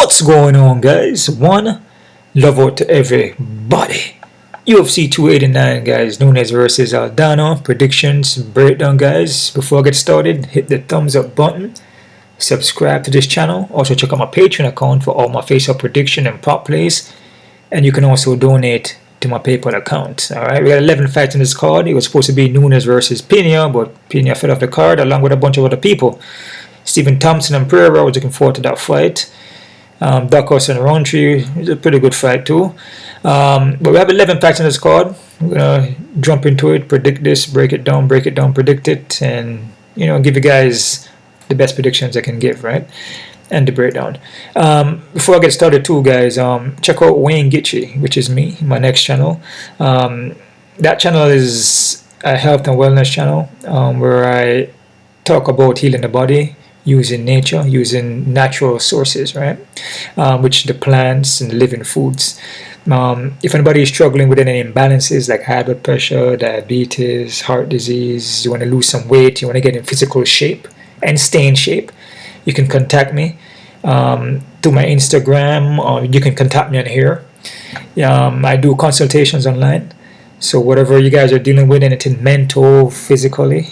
What's going on, guys? One love out to everybody. UFC 289, guys. Nunes versus Aldana. Predictions, breakdown, guys. Before I get started, hit the thumbs up button. Subscribe to this channel. Also check out my Patreon account for all my face-up prediction and prop plays. And you can also donate to my PayPal account. Alright, we got 11 fights in this card. It was supposed to be Nunes versus Pena, but Pena fell off the card along with a bunch of other people. Stephen Thompson and Pereira. I was looking forward to that fight. Duckhouse and Roundtree is a pretty good fight too. But we have 11 fights in this card. We're gonna jump into it, predict this, break it down, predict it, and give you guys the best predictions I can give, right? And the breakdown. Before I get started too, guys, check out Wayne Gitchy, which is me, my next channel. That channel is a health and wellness channel where I talk about healing the body using nature, using natural sources, right? Which the plants and living foods. If anybody is struggling with any imbalances like high blood pressure, diabetes, heart disease, you want to lose some weight, you want to get in physical shape and stay in shape, you can contact me through my Instagram, or you can contact me on here. I do consultations online, so whatever you guys are dealing with, anything mental, physically,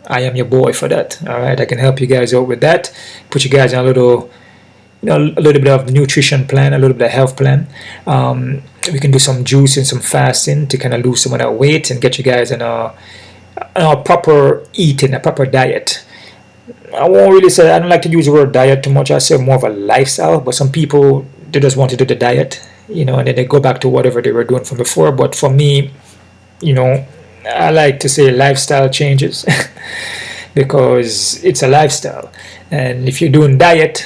I am your boy for that. All right, I can help you guys out with that. Put you guys on a little bit of nutrition plan, a little bit of health plan. We can do some juicing, some fasting to kind of lose some of that weight and get you guys on a proper eating, a proper diet. I won't really say, I don't like to use the word diet too much. I say more of a lifestyle. But some people, they just want to do the diet, and then they go back to whatever they were doing from before. But for me, I like to say lifestyle changes because it's a lifestyle. And if you're doing diet,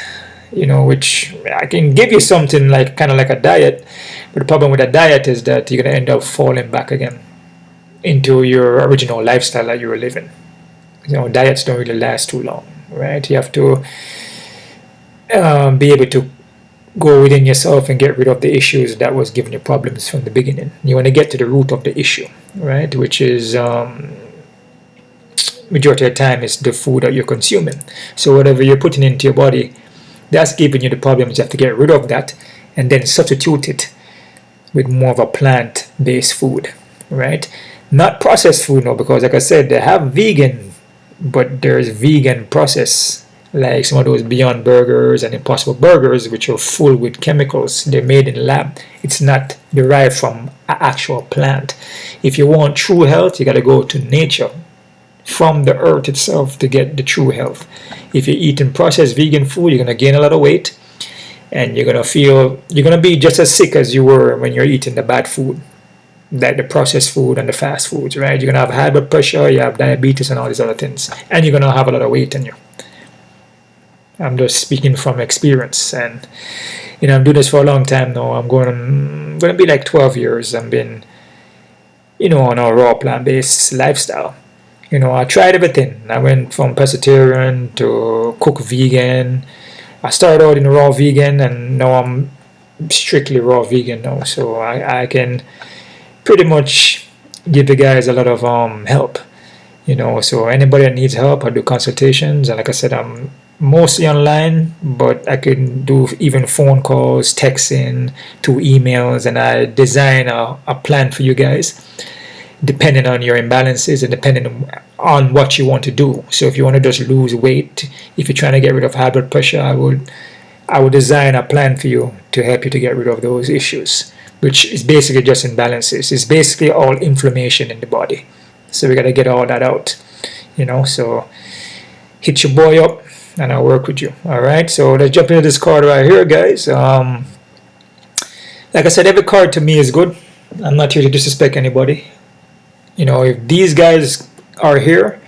which I can give you something like kind of like a diet, but the problem with a diet is that you're going to end up falling back again into your original lifestyle that you were living. Diets don't really last too long, right? You have to be able to go within yourself and get rid of the issues that was giving you problems from the beginning. You want to get to the root of the issue, right? Which is majority of the time is the food that you're consuming. So whatever you're putting into your body, that's giving you the problems. You have to get rid of that and then substitute it with more of a plant-based food, right? Not processed food, no, because like I said, they have vegan, but there's vegan processed, like some of those Beyond Burgers and Impossible Burgers, which are full with chemicals. They're made in lab. It's not derived from an actual plant. If you want true health, you got to go to nature, from the earth itself, to get the true health. If you're eating processed vegan food, you're going to gain a lot of weight, and you're going to be just as sick as you were when you're eating the bad food, like the processed food and the fast foods, right? You're going to have high blood pressure, you have diabetes and all these other things, and you're going to have a lot of weight in you. I'm just speaking from experience, and I'm doing this for a long time now. I'm going to be like 12 years. I've been on a raw plant-based lifestyle. I tried everything. I went from pescatarian to cook vegan. I started out in raw vegan, and now I'm strictly raw vegan now, so I can pretty much give you guys a lot of help. So anybody that needs help, I do consultations, and like I said, I'm mostly online, but I can do even phone calls, texting, to emails, and I design a plan for you guys depending on your imbalances and depending on what you want to do. So if you want to just lose weight, if you're trying to get rid of high blood pressure, I would design a plan for you to help you to get rid of those issues, which is basically just imbalances. It's basically all inflammation in the body. So we got to get all that out, so hit your boy up and I'll work with you. All right, so let's jump into this card right here, guys. Like I said, every card to me is good. I'm not here to disrespect anybody. If these guys are here,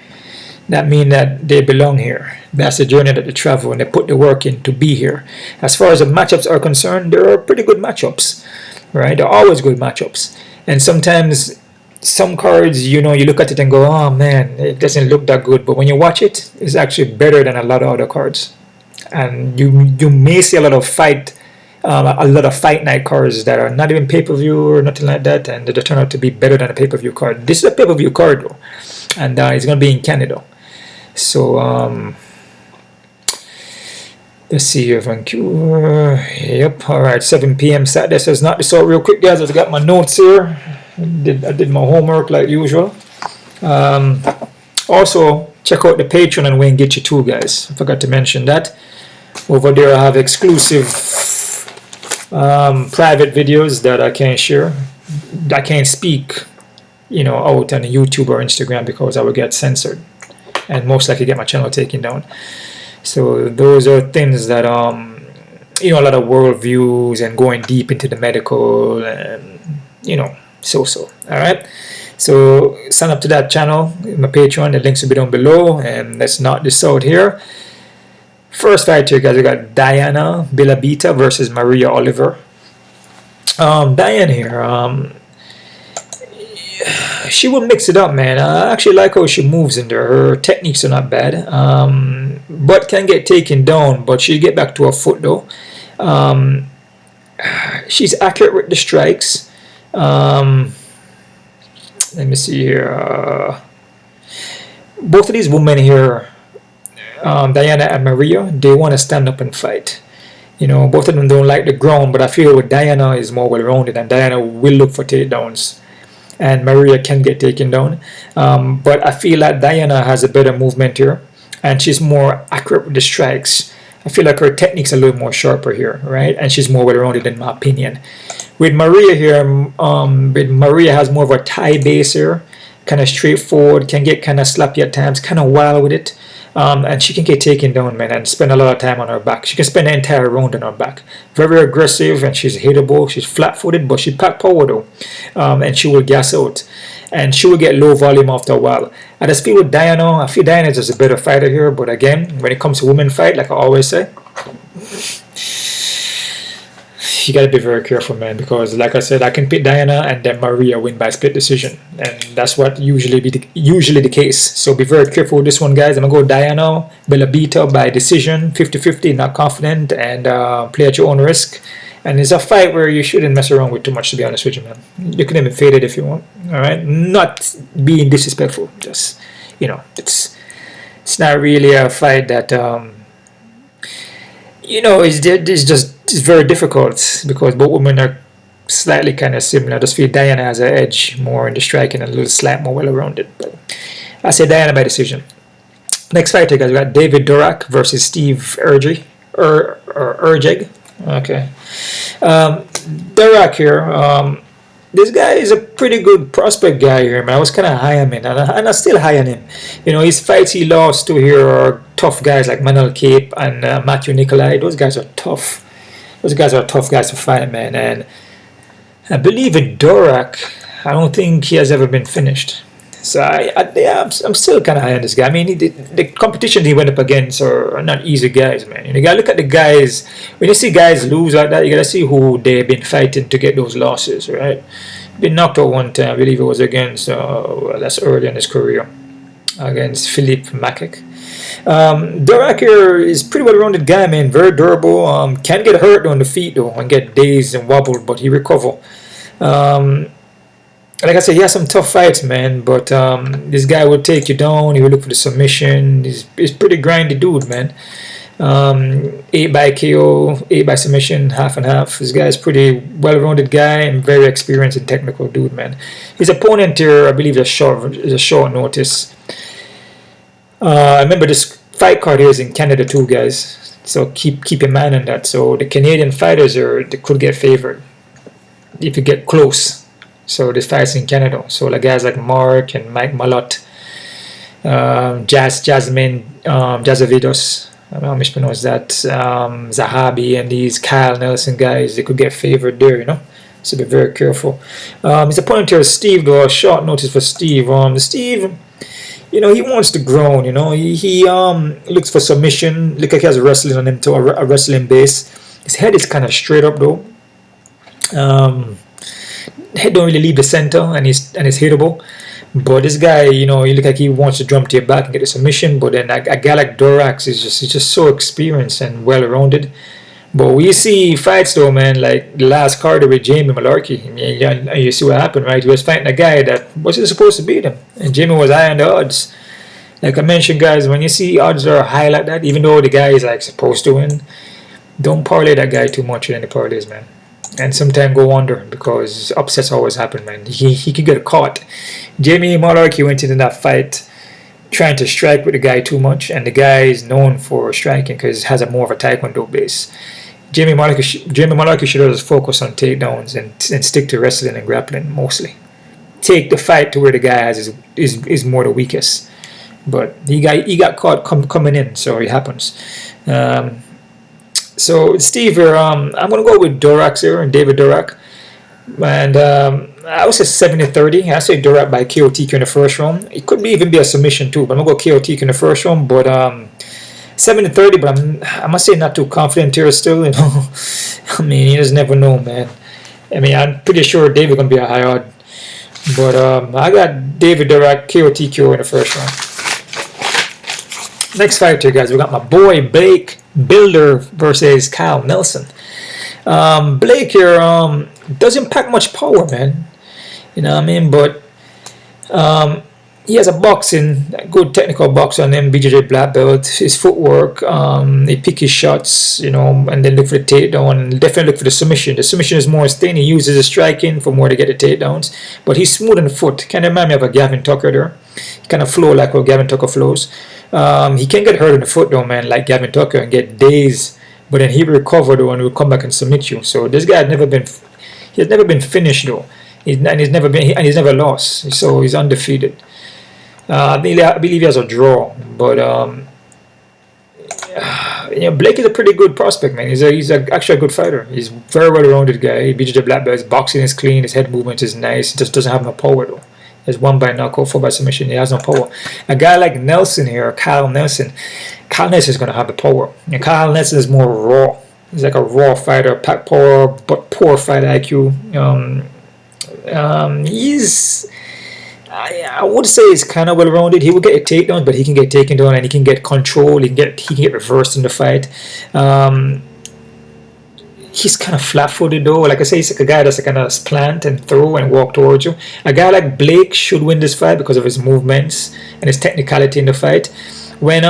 that means that they belong here. That's the journey that they travel, and they put the work in to be here. As far as the matchups are concerned, there are pretty good matchups, right? They're always good matchups. And sometimes some cards, you look at it and go, oh man, it doesn't look that good. But when you watch it, it's actually better than a lot of other cards. And you may see a lot of fight night cards that are not even pay-per-view or nothing like that, and they turn out to be better than a pay-per-view card. This is a pay-per-view card though, and it's going to be in Canada. So Let's see here, Vancouver. Yep, alright, 7 p.m. Saturday. So it's not this out real quick, guys. I've got my notes here. I did my homework like usual. Also, check out the Patreon and Wayne Get You too, guys. I forgot to mention that. Over there I have exclusive private videos that I can't share. I can't speak, you know, out on YouTube or Instagram because I will get censored and most likely get my channel taken down. So those are things that you know, a lot of world views and going deep into the medical and, you know, so all right. So sign up to that channel, my Patreon. The links will be down below. And let's knock this out here. First fight here, guys. We got Diana Belbiţă versus Maria Oliveira. Diana here, she will mix it up, man. I actually like how she moves in there. Her techniques are not bad, but can get taken down. But she'll get back to her foot though. She's accurate with the strikes. Let me see here. Both of these women here, Diana and Maria, they want to stand up and fight. You know, both of them don't like the ground, but I feel Diana is more well-rounded, and Diana will look for takedowns, and Maria can get taken down. But I feel like Diana has a better movement here, and she's more accurate with the strikes. I feel like her technique's a little more sharper here, right? And she's more well-rounded in my opinion. With Maria here, Maria has more of a Thai base here, kind of straightforward, can get kind of slappy at times, kind of wild with it. And she can get taken down, man, and spend a lot of time on her back. She can spend the entire round on her back. Very aggressive, and she's hittable. She's flat-footed, but she packed power though, and she will gas out, and she will get low volume after a while. I just feel with Diana, I feel Diana is just a better fighter here. But again, when it comes to women fight, like I always say, you gotta be very careful, man, because like I said, I can pick Diana and then Maria win by split decision, and that's what usually the case. So be very careful with this one, guys. I'm gonna go Diana Belbiţă by decision, 50-50, not confident, and play at your own risk. And it's a fight where you shouldn't mess around with too much, to be honest with you, man. You can even fade it if you want. All right, not being disrespectful, just, you know, it's not really a fight that you know, it's very difficult because both women are slightly kind of similar. I just feel Diana has an edge more in the striking and a little slight more well-rounded. But I say Diana by decision. Next fighter, guys, we got David Dvořák versus Steve Erjeg. Okay. Dvořák here. This guy is a pretty good prospect guy here, man. I was kind of high on him, and I'm still high on him. You know, his fights he lost to here are tough guys like Manel Cape and Matthew Nicolai. Those guys are tough. Those guys are tough guys to fight, man. And I believe in Dvořák, I don't think he has ever been finished. So I'm still kind of high on this guy. I mean, the competition he went up against are not easy guys, man. You gotta look at the guys. When you see guys lose like that, you gotta see who they've been fighting to get those losses, right? Been knocked out one time. I believe it was against, well, that's early in his career, against Philippe Makhachev. Dvořák here is pretty well-rounded guy, man. Very durable. Can get hurt on the feet though and get dazed and wobbled, but he recover. Like I said, he has some tough fights, man, but this guy will take you down. He will look for the submission. He's pretty grindy dude, man. 8 by KO, 8 by submission, half and half. This guy is pretty well-rounded guy and very experienced and technical dude, man. His opponent here, I believe, is a short notice. I remember this fight card here is in Canada too, guys. So keep in mind on that. So the Canadian fighters they could get favored if you get close. So this fight's in Canada. So like guys like Mark and Mike Malott, Jasmine, Jazavidos, I don't know how much pronounce that, Zahabi and these Kyle Nelson guys, they could get favored there, you know. So be very careful. His opponent here is Steve, though. A short notice for Steve. Steve, you know, he wants to groan, you know. He looks for submission. Look like he has wrestling on him to a wrestling base. His head is kind of straight up though. Head don't really leave the center, and he's hittable. But this guy, you know, he look like he wants to jump to your back and get a submission. But then a guy like Dvořák is just so experienced and well-rounded. But we see fights though, man, like the last card with Jamie Malarkey. I mean, you see what happened, right? He was fighting a guy that wasn't supposed to beat him, and Jamie was high on the odds. Like I mentioned, guys, when you see odds are high like that, even though the guy is like supposed to win, don't parlay that guy too much in the parlays, man. And sometimes go under, because upsets always happen, man. He could get caught. Jamie Malott, he went into that fight trying to strike with the guy too much, and the guy is known for striking because he has a more of a taekwondo base. Jamie Malott should just focus on takedowns and stick to wrestling and grappling mostly. Take the fight to where the guy is more the weakest. But he got caught coming in, so it happens. So Steve here, I'm gonna go with Dvořák here and David Dvořák, and I would say 70-30. I say Dvořák by KOTK in the first round. It could even be a submission too, but I'm gonna go KOTK in the first round. But 70-30, but I must say not too confident here still. You know, I mean, you just never know, man. I mean, I'm pretty sure David gonna be a high odd, but I got David Dvořák KOTK in the first round. Next fight here, guys, we got my boy Blake Bilder versus Kyle Nelson. Blake here doesn't pack much power, man. You know what I mean? But he has a good technical box on him, BJJ black belt. His footwork, he pick his shots, you know, and then look for the takedown. And definitely look for the submission. The submission is more his thing. He uses the striking for more to get the takedowns. But he's smooth on the foot. Kind of remind me of a Gavin Tucker there. He kind of flow like how Gavin Tucker flows. He can get hurt in the foot though, man, like Gavin Tucker, and get dazed. But then he will recover though, and will come back and submit you. So this guy has never been finished though. He's never lost. So he's undefeated. I believe he has a draw, but you know, Blake is a pretty good prospect, man. He's actually a good fighter. He's very well-rounded guy. He beats the black belt. His boxing is clean. His head movement is nice. He just doesn't have no power though. He's 1 by knockout, 4 by submission. He has no power. A guy like Nelson here, Kyle Nelson is going to have the power. And Kyle Nelson is more raw. He's like a raw fighter, pack power, but poor fight IQ. I would say he's kind of well-rounded. He will get a takedown, but he can get taken down and he can get control. He can get reversed in the fight. He's kind of flat-footed though. Like I say, he's like a guy that's kind of plant and throw and walk towards you. A guy like Blake should win this fight because of his movements and his technicality in the fight. When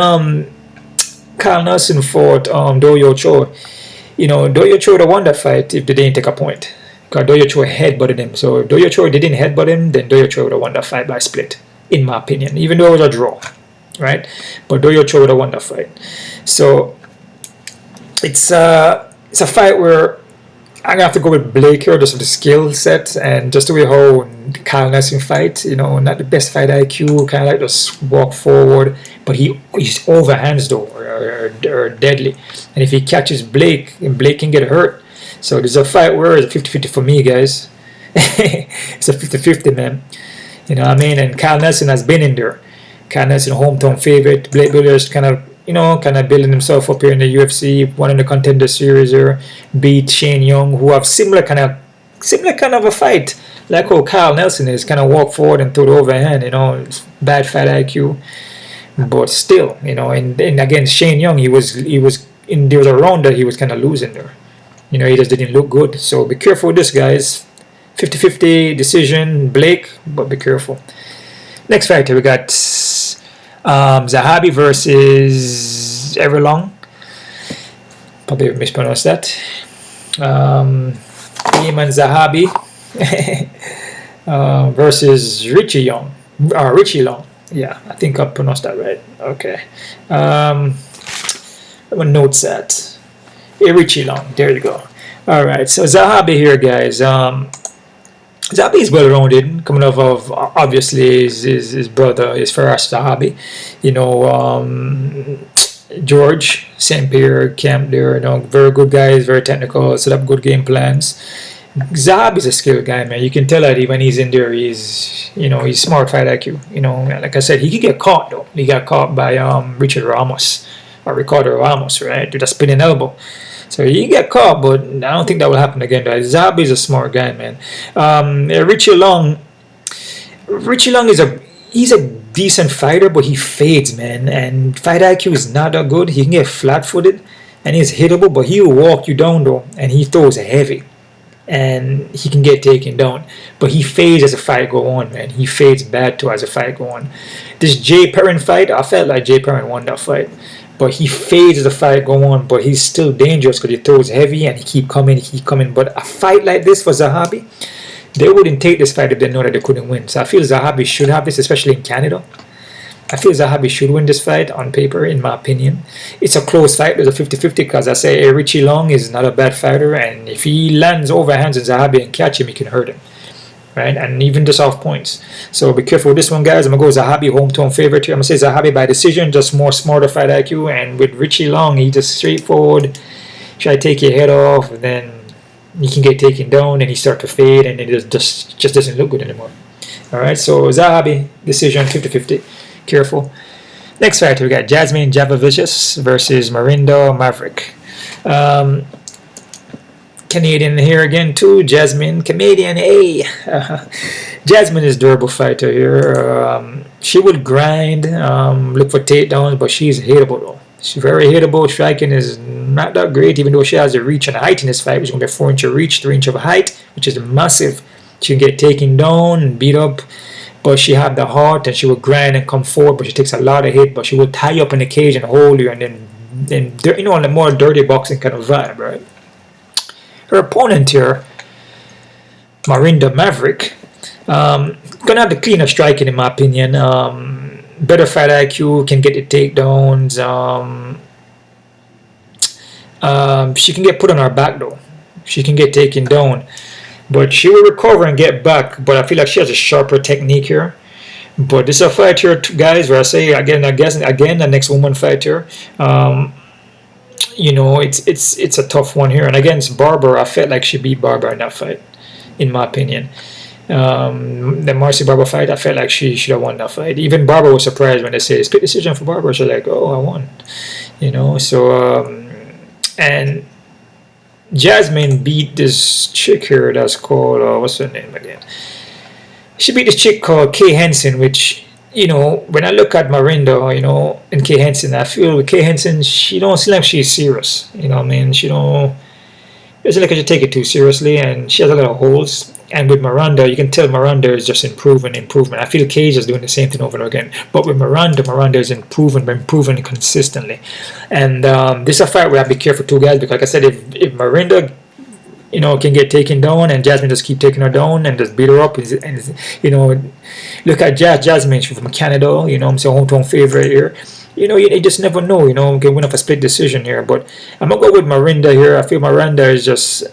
Kyle Nelson fought Do Cho, you know, Do Cho would have won that fight if they didn't take a point. Because Do Cho headbutted him. So if Do Cho didn't headbutt him, then Do Cho would have won that fight by split, in my opinion. Even though it was a draw, right? But Do Cho would have won that fight. So it's a fight where I'm gonna have to go with Blake here, just with the skill set and just the way how Kyle Nelson fight. You know, not the best fight IQ, kind of like just walk forward, but he's overhands though, or deadly. And if he catches Blake, and Blake can get hurt. So there's a fight where it's a 50-50 for me, guys. It's a 50-50, man. You know what I mean? And Kyle Nelson has been in there. Kyle Nelson, hometown favorite. Blake Bilder's kind of building himself up here in the UFC, won in the Contender Series here, beat Shane Young, who have similar kind of a fight, like how Kyle Nelson is, kind of walk forward and throw the overhand, you know, it's bad fight IQ, but still, you know, and against Shane Young, there was a round that he was kind of losing there, you know, he just didn't look good, so be careful with this, guys. 50-50 decision, Blake, but be careful. Next fight here, we got Zahabi versus Everlong. Probably mispronounced that. Aiemann Zahabi versus Richie Long. Yeah, I think I pronounced that right. Okay. What notes that? Richie Long. There you go. All right. So Zahabi here, guys. Zahabi is well-rounded, coming off of obviously his brother, his Faraz Zahabi, you know, George St. Pierre camp there, you know, very good guys, very technical, set up good game plans. Zahabi is a skilled guy, man. You can tell that when he's in there, he's smart fight IQ. You know, like I said, he could get caught though. He got caught by Ricardo Ramos, right, with a spinning elbow. So he get caught, but I don't think that will happen again. Zahabi is a smart guy, man. Richie Long he's a decent fighter, but he fades, man. And fight IQ is not that good. He can get flat-footed, and he's hittable, but he will walk you down though, and he throws heavy. and he can get taken down. But he fades as the fight go on, man. He fades bad too as the fight go on. This Jay Perrin fight, I felt like Jay Perrin won that fight. But he fades as the fight go on, but he's still dangerous because he throws heavy and he keep coming. But a fight like this for Zahabi, they wouldn't take this fight if they know that they couldn't win. So I feel Zahabi should have this, especially in Canada. I feel Zahabi should win this fight on paper, in my opinion. It's a close fight. There's a 50-50 because I say Richie Long is not a bad fighter, and if he lands overhands on Zahabi and catch him, he can hurt him. Right? And even just off points. So be careful with this one, guys. I'm going to go Zahabi, hometown favorite here. I'm going to say Zahabi by decision, just more smarter fight IQ. And with Richie Long, he just straightforward, try to take your head off, and then he can get taken down, and he start to fade, and it just doesn't look good anymore. Alright, so Zahabi, decision, 50-50. Careful. Next fight, we got Jasmine Javovicius versus Miranda Maverick. Canadian here again too. Jasmine, Canadian A. Jasmine is a durable fighter here. She would grind, look for takedowns, but she's hittable though. She's very hittable. Striking is not that great, even though she has a reach and a height in this fight, which is going to be a 4-inch reach, 3-inch of height, which is massive. She can get taken down and beat up, but she have the heart and she will grind and come forward, but she takes a lot of hit, but she will tie you up in the cage and hold you, and then you know, on the more dirty boxing kind of vibe, right? Her opponent here, Miranda Maverick, gonna have the cleaner striking in my opinion. Better fight IQ, can get the takedowns. She can get put on her back though. She can get taken down, but she will recover and get back. But I feel like she has a sharper technique here. But this is a fight here, guys, where I say again, the next woman fight here. You know, it's a tough one here. And against Barber, I felt like she beat Barber in that fight, in my opinion. The Marcy Barber fight, I felt like she should have won that fight. Even Barber was surprised when they say split decision for Barber. She's like, oh, I won. You know, so and Jasmine beat this chick here that's called what's her name again? She beat this chick called Kay Henson, which, you know, when I look at Miranda, you know, and Kay Henson, I feel with Kay Henson, she don't seem like she's serious. You know what I mean? She don't seem like she take it too seriously, and she has a lot of holes. And with Miranda, you can tell Miranda is just improvement. I feel Cage is doing the same thing over and again. But with Miranda is improving consistently. And this is a fight where I have to be careful too, guys, because like I said, if Miranda, you know, can get taken down and Jasmine just keep taking her down and just beat her up, and you know, look at Jasmine, she's from Canada, you know, I'm saying hometown favorite here. You know, you just never know, you know, can win off a split decision here. But I'm going to go with Miranda here. I feel Miranda is just,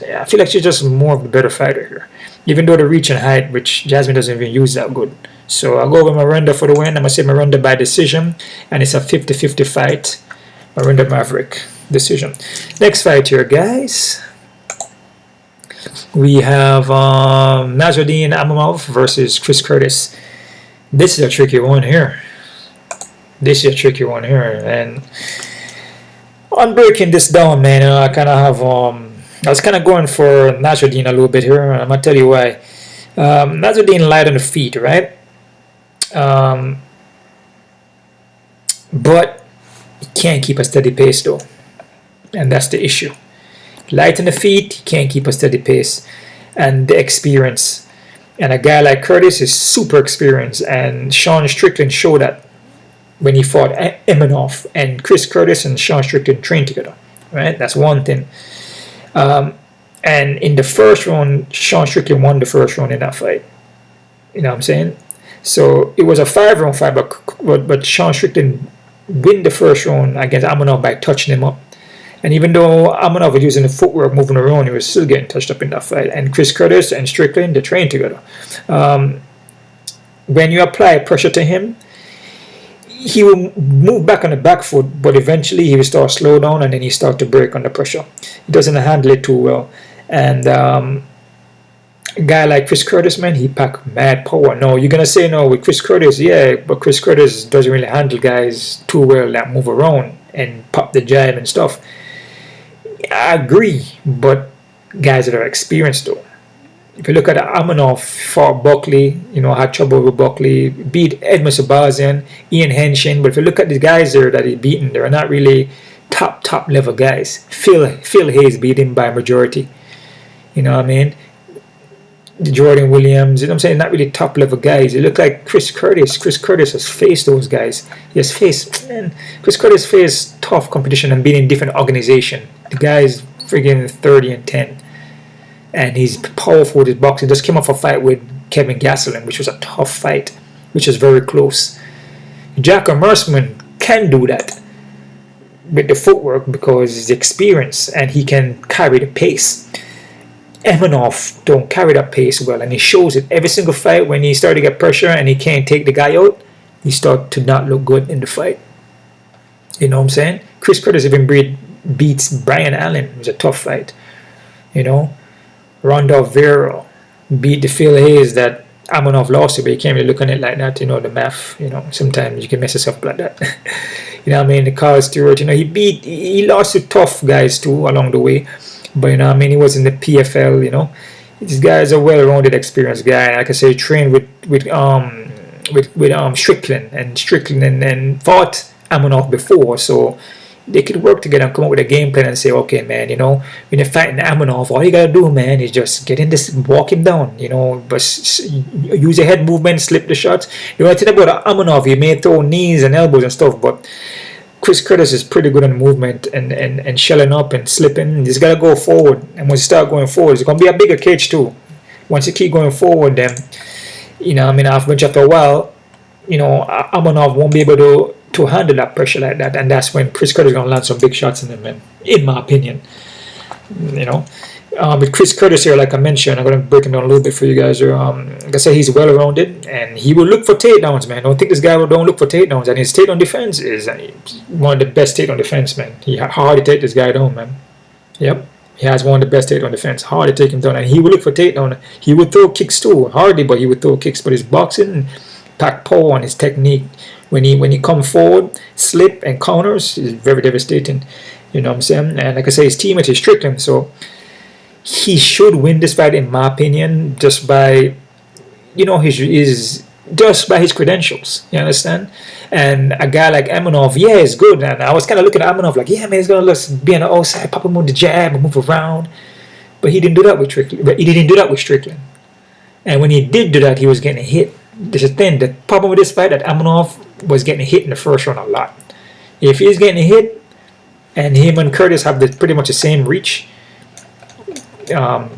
I feel like she's just more of a better fighter here. Even though the reach and height, which Jasmine doesn't even use that good. So I'll go with Miranda for the win. I'm going to say Miranda by decision. And it's a 50-50 fight. Miranda Maverick, decision. Next fight here, guys. We have Nasruddin Imavov versus Chris Curtis. This is a tricky one here. And on breaking this down, man, I kind of have I was kind of going for Nasruddin a little bit here. I'm gonna tell you why. Nasruddin light on the feet, right? But he can't keep a steady pace though, and that's the issue. Light on the feet, he can't keep a steady pace, and the experience. And a guy like Curtis is super experienced, and Sean Strickland showed that when he fought Imavov, and Chris Curtis and Sean Strickland trained together, right? That's one thing. And in the first round, Sean Strickland won the first round in that fight. You know what I'm saying? So it was a 5-round fight, but Sean Strickland win the first round against Aiemann by touching him up. And even though Aiemann was using the footwork, moving around, he was still getting touched up in that fight. And Chris Curtis and Strickland, they trained together. When you apply pressure to him, he will move back on the back foot, but eventually he will start to slow down and then he start to break under pressure. He doesn't handle it too well. And a guy like Chris Curtis, man, he pack mad power. No, you're gonna say no with Chris Curtis, yeah, but Chris Curtis doesn't really handle guys too well that move around and pop the jab and stuff. I agree, but guys that are experienced though. If you look at Aiemann fought Buckley, you know, had trouble with Buckley, beat Edmund Sebastian, Ian Henshin, but if you look at the guys there that he beaten, they're not really top level guys. Phil Hayes beat him by majority. You know what I mean? The Jordan Williams, you know what I'm saying? Not really top level guys. They look like Chris Curtis. Chris Curtis has faced those guys. He has faced, man, Chris Curtis faced tough competition and been in different organization. The guy is friggin' 30-10. And he's powerful with his boxing. Just came off a fight with Kevin Gastelum, which was a tough fight, which was very close. Jack Mersman can do that with the footwork because he's experienced and he can carry the pace. Emanov don't carry that pace well, and he shows it every single fight. When he started to get pressure and he can't take the guy out, he start to not look good in the fight. You know what I'm saying? Chris Curtis even beats Brian Allen. It was a tough fight. You know, Ronda Vera beat the Phil Hayes that Aiemann lost to, but you can't really look on it like that. You know, the math. You know, sometimes you can mess yourself up like that. You know what I mean? The Carl Stewart. You know, he lost to tough guys too along the way. But you know, I mean, he was in the PFL. You know, this guy is a well-rounded, experienced guy. Like I say, he trained with Strickland and fought Aiemann before, so they could work together and come up with a game plan and say, okay, man, you know, when you're fighting Aiemann, all you gotta do, man, is just get in this, walk him down, you know, but use your head movement, slip the shots. You know, I think about Aiemann, he may throw knees and elbows and stuff, but Chris Curtis is pretty good on movement and shelling up and slipping. He's got to go forward. And once you start going forward, it's going to be a bigger cage too. Once you keep going forward, then, you know, I mean, after a while, you know, Aiemann won't be able to handle that pressure like that. And that's when Chris Curtis is going to land some big shots in him, man, in my opinion. You know, with Chris Curtis here, like I mentioned, I'm going to break him down a little bit for you guys here. Like I say, he's well-rounded, and he will look for takedowns, man. Don't think this guy don't look for takedowns. And his takedown defense is one of the best takedown defense, man. He hard to take this guy down, man. Yep, he has one of the best takedown defense. Hard to take him down, and he will look for takedown. He would throw kicks too, hardly, but he would throw kicks. But his boxing, pack power, and his technique, when he come forward, slip and counters, is very devastating. You know what I'm saying? And like I say, his teammate is Strickland, so he should win this fight, in my opinion, just by, you know, just by his credentials. You understand? And a guy like Aiemann, yeah, is good. And I was kind of looking at Aiemann like, yeah, man, he's gonna be on the outside, pop him with the jab and move around. But he didn't do that with Strickland. And when he did do that, he was getting hit. There's a thing. The problem with this fight that Aiemann was getting hit in the first round a lot. If he's getting hit, and him and Curtis have pretty much the same reach, you know,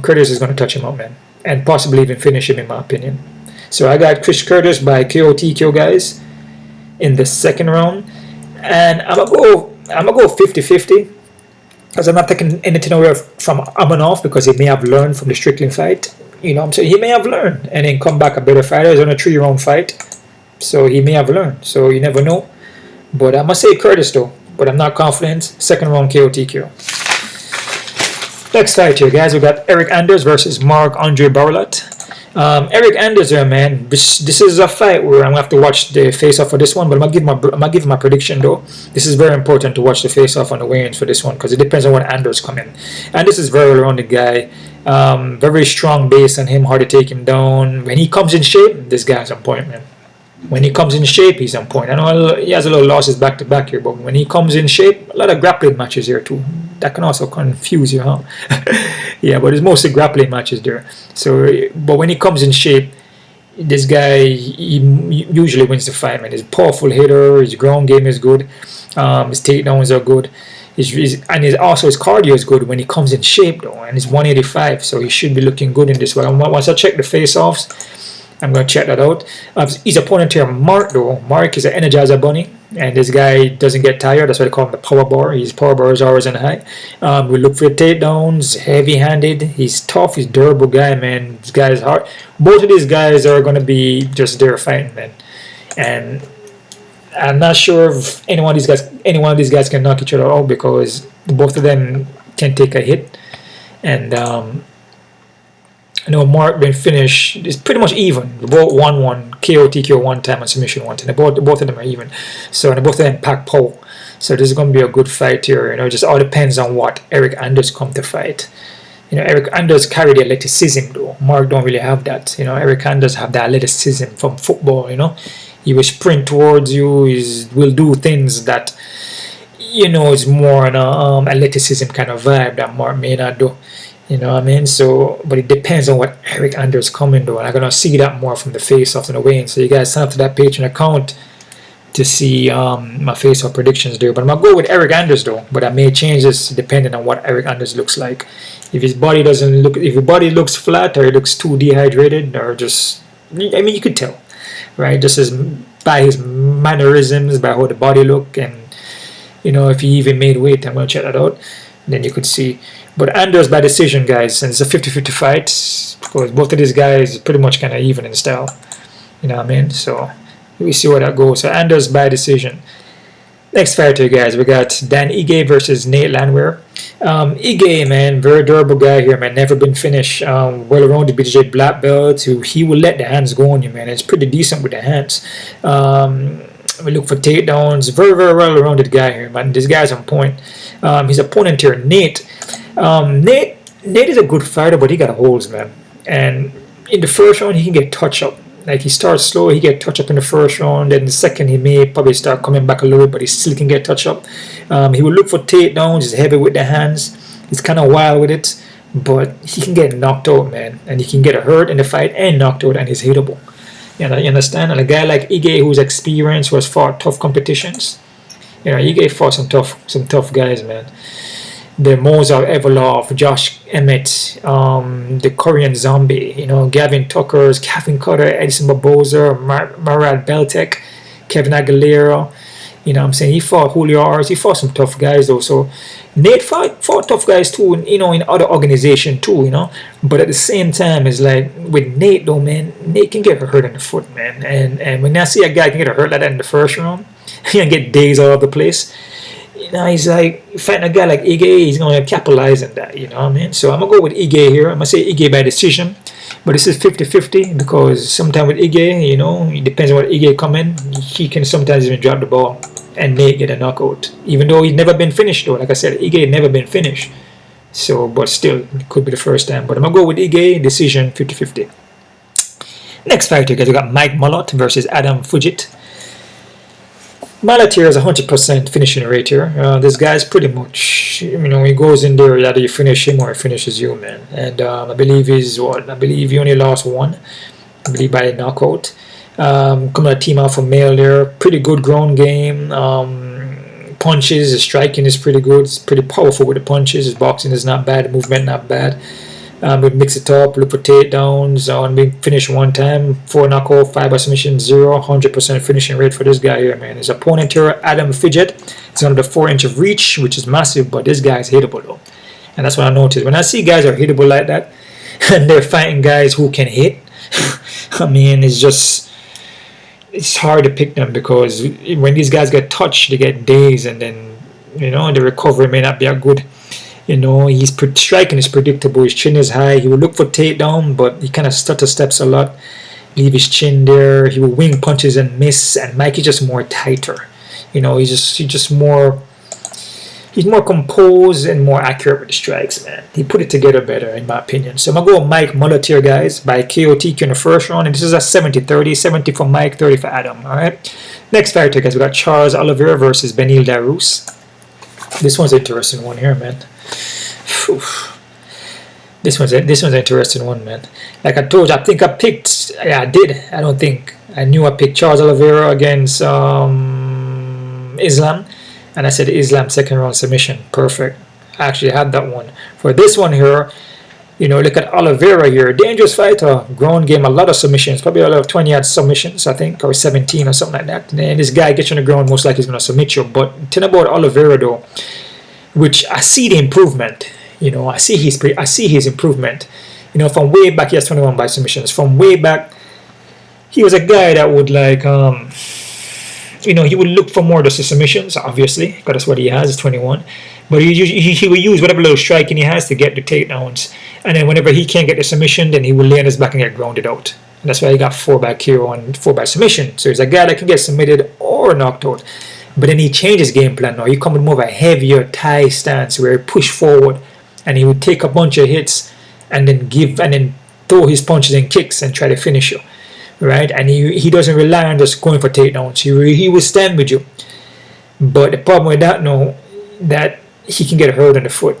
Curtis is going to touch him out, man, and possibly even finish him, in my opinion. So I got Chris Curtis by KO TKO, guys, in the second round, and I'm gonna go 50-50, because I'm not taking anything away from Aiemann because he may have learned from the Strickland fight. You know what I'm saying? He may have learned and then come back a better fighter. It's on a 3-round fight, so he may have learned. So you never know. But I must say Curtis though. But I'm not confident. Second round KO TKO. Next fight here, guys. We got Eryk Anders versus Marc-Andre Barlat. Eryk Anders here, man. This is a fight where I'm gonna have to watch the face-off for this one, but I'm gonna give my prediction though. This is very important to watch the face-off on the weigh-ins for this one because it depends on when Anders come in. And this is very well-rounded guy. Very strong base on him, hard to take him down. When he comes in shape, this guy's on point, man. When he comes in shape, he's on point. I know he has a little losses back to back here, but when he comes in shape, a lot of grappling matches here too. That can also confuse you, huh? Yeah, but it's mostly grappling matches there. So, but when he comes in shape, this guy he usually wins the fight, man. He's a powerful hitter. His ground game is good. His takedowns are good. And also his cardio is good when he comes in shape though. And he's 185, so he should be looking good in this one. Once I check the face-offs, I'm going to check that out. His opponent here, Mark, though. Mark is an Energizer Bunny, and this guy doesn't get tired. That's why they call him the power bar. His power bar is always on high. We look for takedowns, heavy-handed. He's tough. He's a durable guy, man. This guy is hard. Both of these guys are going to be just there fighting, man. And I'm not sure if any one of these guys can knock each other out because both of them can take a hit. And I know Mark been finished. It's pretty much even. Both 1-1, KO TKO one time and submission one time. Both of them are even. So and both of them pack pole. So this is going to be a good fight here. You know, it just all depends on what Eryk Anders come to fight. You know, Eryk Anders carry the athleticism though. Mark don't really have that. You know, Eryk Anders have the athleticism from football. You know, he will sprint towards you. He will do things that, you know, is more an athleticism kind of vibe that Mark may not do. You know what I mean? So, but it depends on what Eryk Anders coming though. And I'm gonna see that more from the face-offs and the weigh-in. So you guys sign up to that Patreon account to see my face-off predictions there. But I'm gonna go with Eryk Anders though. But I may change this depending on what Eryk Anders looks like. If his body doesn't look, if his body looks flat or he looks too dehydrated or just, I mean, you could tell, right? Just as by his mannerisms, by how the body look, and you know, if he even made weight, I'm gonna check that out. Then you could see. But Anders by decision, guys, and it's a 50-50 fight because both of these guys pretty much kind of even in style. You know what I mean? So we see where that goes. So Anders by decision. Next fighter, guys, we got Dan Ige versus Nate Landwehr. Ige, man, very durable guy here, man. Never been finished. Well-rounded BJJ black belt. He will let the hands go on you, man. It's pretty decent with the hands. We look for takedowns. Very, very well-rounded guy here, man. This guy's on point. His opponent here, Nate. Nate is a good fighter, but he got holes, man. And in the first round, he can get touch up. Like, he starts slow, he get touch up in the first round. Then the second, he may probably start coming back a little bit, but he still can get touch up. He will look for takedowns. He's heavy with the hands. He's kind of wild with it, but he can get knocked out, man. And he can get hurt in the fight and knocked out, and he's hittable. You understand? And a guy like Ige, who's experienced, who has fought tough competitions. You know, Ige fought some tough guys, man. The Mozart Everlov, Josh Emmett, the Korean Zombie, you know, Gavin Tuckers, Kevin Cutter, Edison Barboza, Marad Beltek, Kevin Aguilera. You know what I'm saying? He fought Julio Ars. He fought some tough guys, though. So Nate fought tough guys, too, you know, in other organizations, too, you know. But at the same time, it's like, with Nate, though, man, Nate can get hurt in the foot, man. And when I see a guy can get hurt like that in the first round, he can get days all over the place. You know, he's like, fighting a guy like Ige, he's going to capitalize on that, you know what I mean? So I'm going to go with Ige here. I'm going to say Ige by decision. But this is 50-50 because sometimes with Ige, you know, it depends on what Ige come in. He can sometimes even drop the ball and may get a knockout. Even though he's never been finished, though. Like I said, Ige never been finished. So, but still, it could be the first time. But I'm going to go with Ige, decision, 50-50. Next fighter, guys, we got Mike Malott versus Adam Fujit. Malott here is 100% finishing rate here. This guy's pretty much, you know, he goes in there, either you finish him or he finishes you, man. And I believe he's what? I believe he only lost one. I believe by a knockout. Coming a team out from male there. Pretty good ground game. Punches, his striking is pretty good. It's pretty powerful with the punches. His boxing is not bad. The movement not bad. We mix it up, look for takedowns, and we finish one time, 4 knockout, 5 by submission, 0, 100% finishing rate for this guy here, man. His opponent here, Adam Fujit, is under the 4-inch of reach, which is massive, but this guy is hittable though. And that's what I noticed. When I see guys are hittable like that, and they're fighting guys who can hit, I mean, it's hard to pick them because when these guys get touched, they get dazed, and then, you know, the recovery may not be that good. You know, his striking is predictable. His chin is high. He will look for takedown, but he kind of stutter steps a lot. Leave his chin there. He will wing punches and miss. And Mike is just more tighter. You know, he's just more. He's more composed and more accurate with the strikes, man. He put it together better, in my opinion. So I'm gonna go with Mike Malott here, guys, by KOTQ in the first round. And this is a 70-30, 70 for Mike, 30 for Adam. All right. Next fighter, guys, we got Charles Oliveira versus Beneil Dariush. This one's an interesting one here, man. This one's an interesting one, man. Like I told you, I think I picked. Yeah, I did. I don't think I knew I picked Charles Oliveira against Islam, and I said Islam second round submission. Perfect. I actually had that one. For this one here, you know, look at Oliveira here. Dangerous fighter. Ground game, a lot of submissions. Probably a lot of 20-odd submissions, I think, or 17 or something like that. And this guy gets you on the ground, most likely he's going to submit you. But tell about Oliveira, though, which I see the improvement. You know, I see his improvement. You know, from way back, he has 21 by submissions. From way back, he was a guy that would like, you know, he would look for more of the submissions, obviously, because that's what he has, is 21. But he will use whatever little striking he has to get the takedowns. And then whenever he can't get the submission, then he will lay on his back and get grounded out. And that's why he got 4 by KO and 4 by submission. So he's a guy that can get submitted or knocked out. But then he changed his game plan now. He come with more of a heavier Thai stance where he push forward and he would take a bunch of hits and then throw his punches and kicks and try to finish you. Right? And he doesn't rely on just going for takedowns. He will stand with you. But the problem with that now, that he can get hurt on the foot.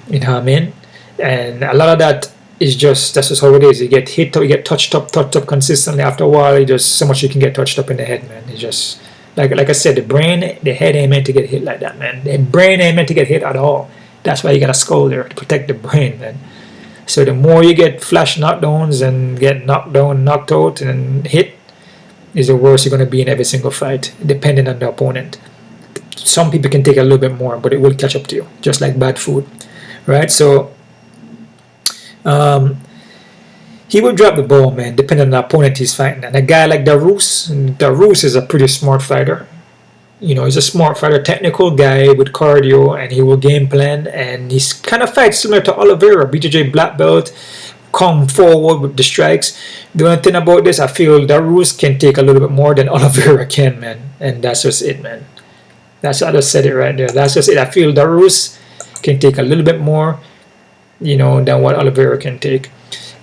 You know what I mean? And a lot of that is that's just how it is. You get hit, you get touched up consistently. After a while, you just so much you can get touched up in the head, man. It's just like I said, the head ain't meant to get hit like that, man. The brain ain't meant to get hit at all. That's why you got a skull there to protect the brain, man. So the more you get flash knockdowns and get knocked down, knocked out, and hit, is the worse you're going to be in every single fight, depending on the opponent. Some people can take a little bit more, but it will catch up to you, just like bad food, right? So he will drop the ball, man, depending on the opponent he's fighting. And a guy like Dariush is a pretty smart fighter. You know, he's a smart fighter, technical guy with cardio, and he will game plan. And he's kind of fights similar to Oliveira, BJJ black belt, come forward with the strikes. The only thing about this, I feel Dariush can take a little bit more than Oliveira can, man. And that's just it, man. I just said it right there. That's just it. I feel Dariush can take a little bit more, you know, than what Oliveira can take.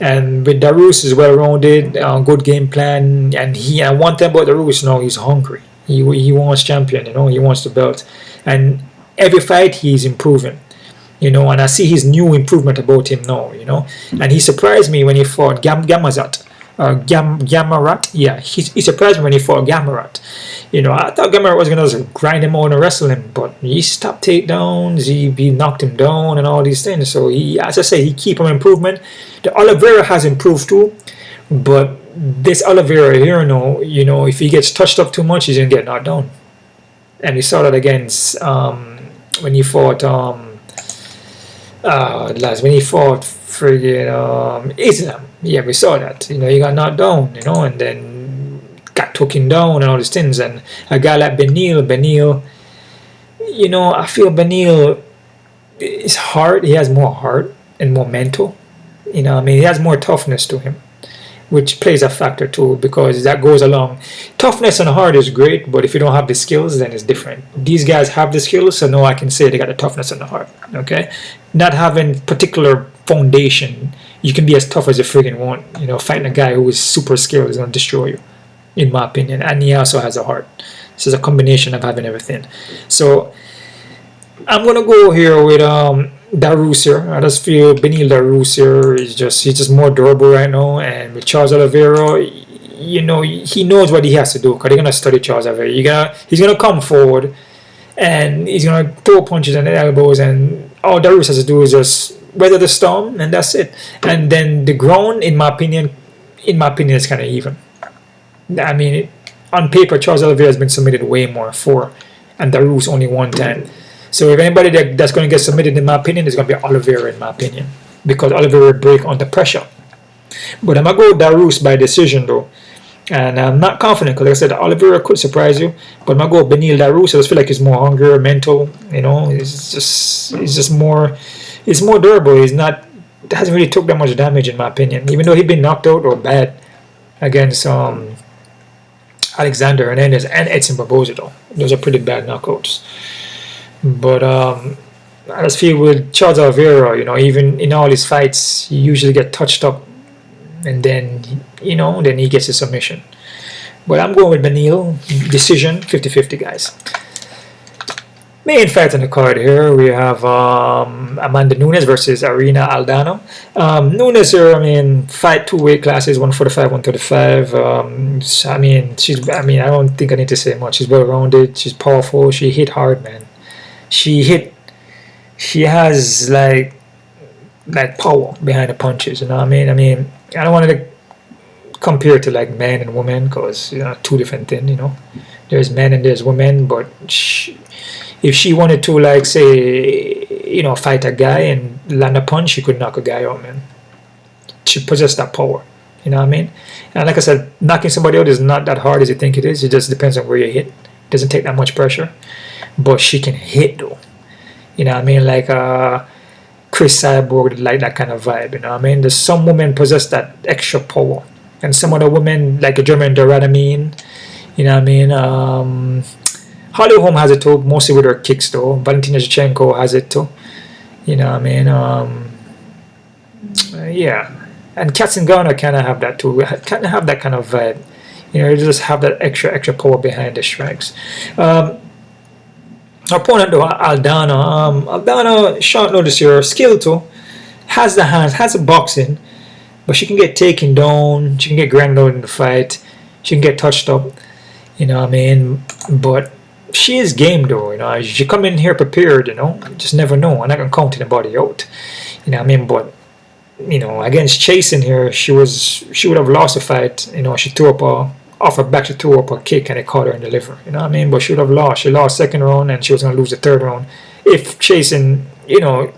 And with Dariush is well-rounded, good game plan, and one thing about Dariush, you know, he's hungry. He wants champion, you know, he wants the belt, and every fight he's improving, you know, and I see his new improvement about him now, you know, and he surprised me when he fought Gamarat. Yeah, he surprised me when he fought Gamarat. You know, I thought Gamarat was going to grind him out and wrestle him, but he stopped takedowns, he knocked him down and all these things. So he, as I say, he keep on improvement. The Oliveira has improved too, but this Oliveira here, you know, if he gets touched up too much, he's going to get knocked down. And we saw that against when he fought when he fought friggin' Islam. Yeah, we saw that. You know, he got knocked down, you know, and then got taken down and all these things. And a guy like Beneil, you know, I feel Beneil is hard. He has more heart and more mental. You know, I mean, he has more toughness to him, which plays a factor too, because that goes along. Toughness and heart is great, but if you don't have the skills, then it's different. These guys have the skills, so no, I can say they got the toughness and the heart. Okay, not having particular foundation, you can be as tough as you friggin' want. You know, fighting a guy who is super skilled is gonna destroy you, in my opinion. And he also has a heart. So it's a combination of having everything. So I'm gonna go here with Dariush here. I just feel Beneil Dariush here is he's just more durable right now, and with Charles Oliveira, you know, he knows what he has to do because they're gonna study Charles Oliveira. He's gonna come forward and he's gonna throw punches and elbows, and all Dariush has to do is just weather the storm, and that's it. And then the ground, in my opinion, is kind of even. I mean, on paper, Charles Oliveira has been submitted way more, and Dariush only 1 time. So if anybody that's going to get submitted, in my opinion, is going to be Oliveira, in my opinion, because Oliveira break under pressure. But I'm going to go Dariush by decision, though. And I'm not confident, because like I said, Oliveira could surprise you. But I'm going to go Beneil Dariush. I just feel like he's more hungrier, mental, you know. He's more durable. Hasn't really took that much damage, in my opinion. Even though he's been knocked out or bad against Alexander Hernandez and Edson Barboza, though. Those are pretty bad knockouts. But I just feel with Charles Oliveira, you know, even in all his fights, he usually get touched up, and then, you know, then he gets a submission. But I'm going with Beneil, decision, 50-50, guys. Main fight on the card here, we have Amanda Nunes versus Irina Aldana. Nunes here, I mean, fight 2 weight classes, 145, 135. I don't think I need to say much. She's well-rounded, she's powerful, she hit hard, man. She has like power behind the punches, you know what I mean? I mean, I don't want to compare it to like men and women, because, you know, 2 different things, you know. There's men and there's women, but if she wanted to, like, say, you know, fight a guy and land a punch, she could knock a guy out, man. She possesses that power, you know what I mean? And like I said, knocking somebody out is not that hard as you think it is. It just depends on where you hit. It doesn't take that much pressure. But she can hit, though. You know what I mean? Like Chris Cyborg, like that kind of vibe, you know what I mean? There's some women possess that extra power. And some other women, like a German Doradamine, you know what I mean? Holly Holm has it too, mostly with her kicks, though. Valentina Shevchenko has it too. You know what I mean? Yeah. And Katzengana kind of have that too. Kind of have that kind of vibe. You know, you just have that extra power behind the strikes. Opponent though, Aldana. Aldana, short notice here, skill too. has the hands, has the boxing, but she can get taken down, she can get ground out in the fight, she can get touched up, you know what I mean? But she is game though, you know. She come in here prepared, you know. Just never know. I'm not gonna count anybody out, you know what I mean? But you know, against Chasing here, she would have lost the fight. You know, she threw up off her back, she threw up a kick and it caught her in the liver. You know what I mean? But she would have lost. She lost second round and she was gonna lose the third round if Chasing, you know,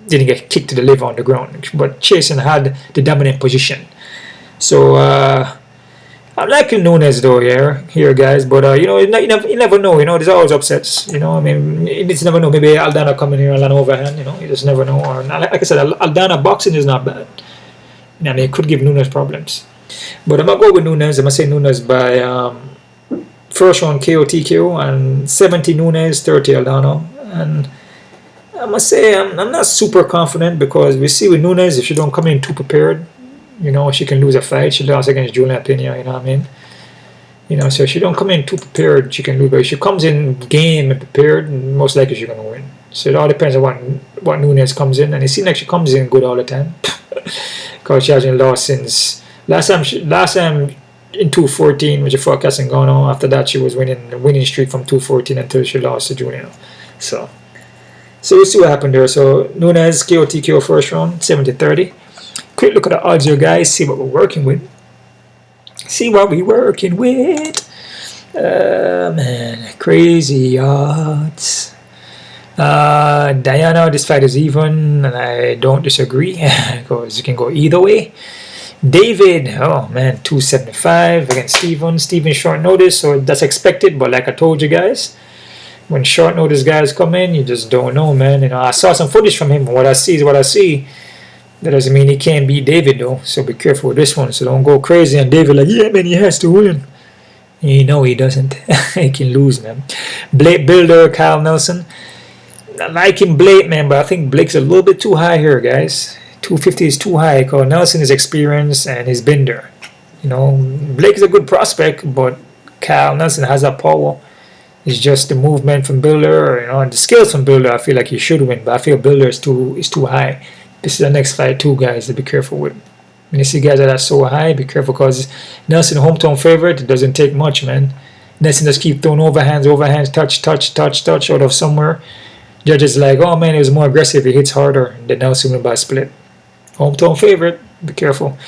didn't get kicked to the liver on the ground. But Chasing had the dominant position. So I'm liking Nunes though, here guys. But you know, you never know. You know, there's always upsets. You know, I mean, you just never know. Maybe Aldana coming here and an overhand. You know, you just never know. Or like I said, Aldana boxing is not bad. You know, I mean, it could give Nunes problems. But I'm gonna go with Nunes. I'm gonna say Nunes by first round KO TKO and 70 Nunes, 30 Aldana. And I must say I'm not super confident because we see with Nunes, if she don't come in too prepared, you know, she can lose a fight. She lost against Juliana Pena, you know what I mean? You know, so if she don't come in too prepared, she can lose. But if she comes in game and prepared, most likely she's going to win. So it all depends on what Nunes comes in. And it seems like she comes in good all the time. Because she hasn't lost since... Last time in 214, when she fought Gane. After that, she was winning the winning streak from 214 until she lost to Juliana. So we'll see what happened there. So Nunes, KO TKO first round, 70-30. Quick look at the odds here, guys. See what we're working with. Man, crazy odds. Diana, this fight is even, and I don't disagree because it can go either way. David, oh man, 275 against Steven. Steven short notice, so that's expected. But like I told you guys, when short notice guys come in, you just don't know, man. You know, I saw some footage from him. What I see is what I see. That doesn't mean he can't beat David though, so be careful with this one. So don't go crazy on David like, yeah man, he has to win. You know he doesn't. He can lose, man. Blake Bilder, Kyle Nelson. I like him, Blake, man, but I think Blake's a little bit too high here, guys. 250 is too high because Nelson is experienced and he's been there. You know, Blake is a good prospect, but Kyle Nelson has that power. It's just the movement from Bilder, you know, and the skills from Bilder. I feel like he should win, but I feel Bilder is too high. This is the next fight too, guys, to be careful with. When you see guys that are so high, be careful because Nelson, hometown favorite, it doesn't take much, man. Nelson just keep throwing overhands, touch out of somewhere. Judges like, oh man, he was more aggressive, he hits harder. Then Nelson win by split. Hometown favorite, be careful.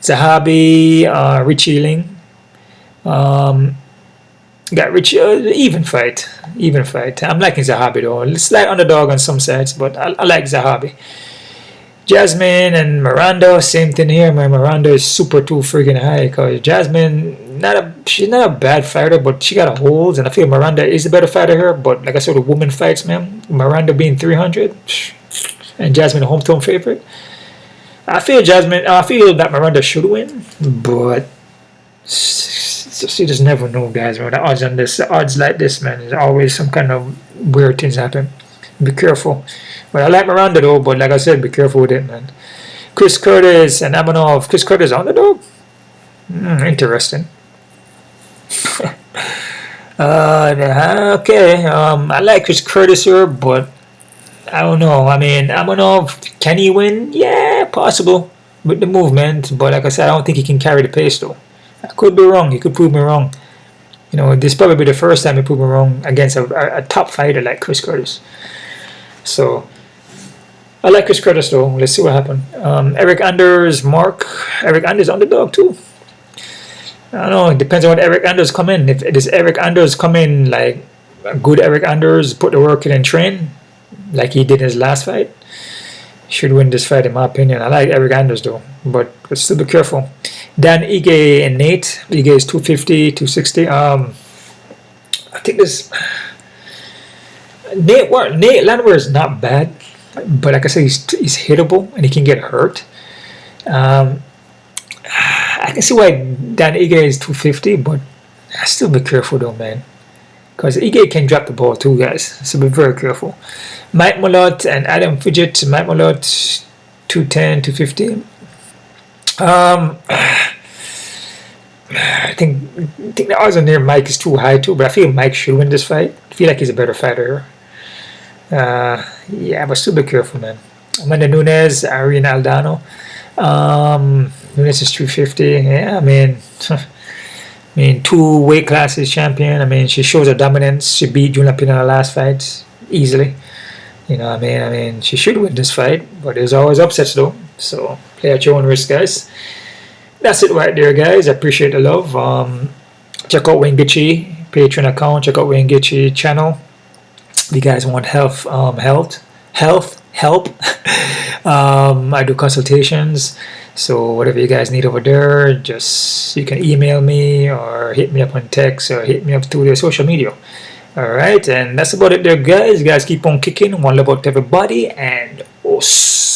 Zahabi, Richie Ling. Got Richie, even fight. I'm liking Zahabi though. Slight underdog on some sides, but I like Zahabi. Jasmine and Miranda, same thing here. My Miranda is super too friggin' high because Jasmine, she's not a bad fighter, but she got holes, and I feel Miranda is the better fighter here. But like I said, the woman fights, man. Miranda being 300, and Jasmine a hometown favorite. I feel that Miranda should win, but you just never know, guys. Man, the odds like this, man, there's always some kind of weird things happen. Be careful. But I like Miranda though, but like I said, be careful with it, man. Chris Curtis and Amanov. Chris Curtis underdog? Interesting. Okay. I like Chris Curtis here, but I don't know. I mean, Amanov, can he win? Yeah, possible with the movement. But like I said, I don't think he can carry the pace though. I could be wrong. He could prove me wrong. You know, this probably be the first time he proved me wrong against a top fighter like Chris Curtis. So I like Chris Curtis though. Let's see what happens. Eryk Anders, Eryk Anders underdog too. I don't know. It depends on what Eryk Anders come in. If does Eryk Anders come in like a good Eryk Anders, put the work in and train like he did in his last fight, should win this fight in my opinion. I like Eryk Anders though, but still be careful. Dan Ige and Nate. Ige is 250, 260. I think this Nate Landwehr is not bad, but like I said, he's hittable and he can get hurt. I can see why Dan Ige is 250, but I still be careful though, man, because Ige can drop the ball too, guys. So be very careful. Mike Malott and Adam Fidget. Mike Malott 210, 250. I think the odds on there Mike is too high too, but I feel Mike should win this fight. I feel like he's a better fighter. Yeah, but still be careful, man. Amanda Nunes, Irene Aldana. Nunes is 350. Yeah, I mean, 2 weight classes champion. I mean, she shows her dominance. She beat June Lapina in her last fight easily. You know, I mean, she should win this fight, but there's always upsets though. So play at your own risk, guys. That's it right there, guys. I appreciate the love. Check out Wayne Gitchy Patreon account. Check out Wayne Gitchy channel. If you guys want health help, I do consultations. So whatever you guys need over there, just you can email me or hit me up on text or hit me up through the social media. Alright, and that's about it there, guys. You guys keep on kicking. One love out to everybody, and os.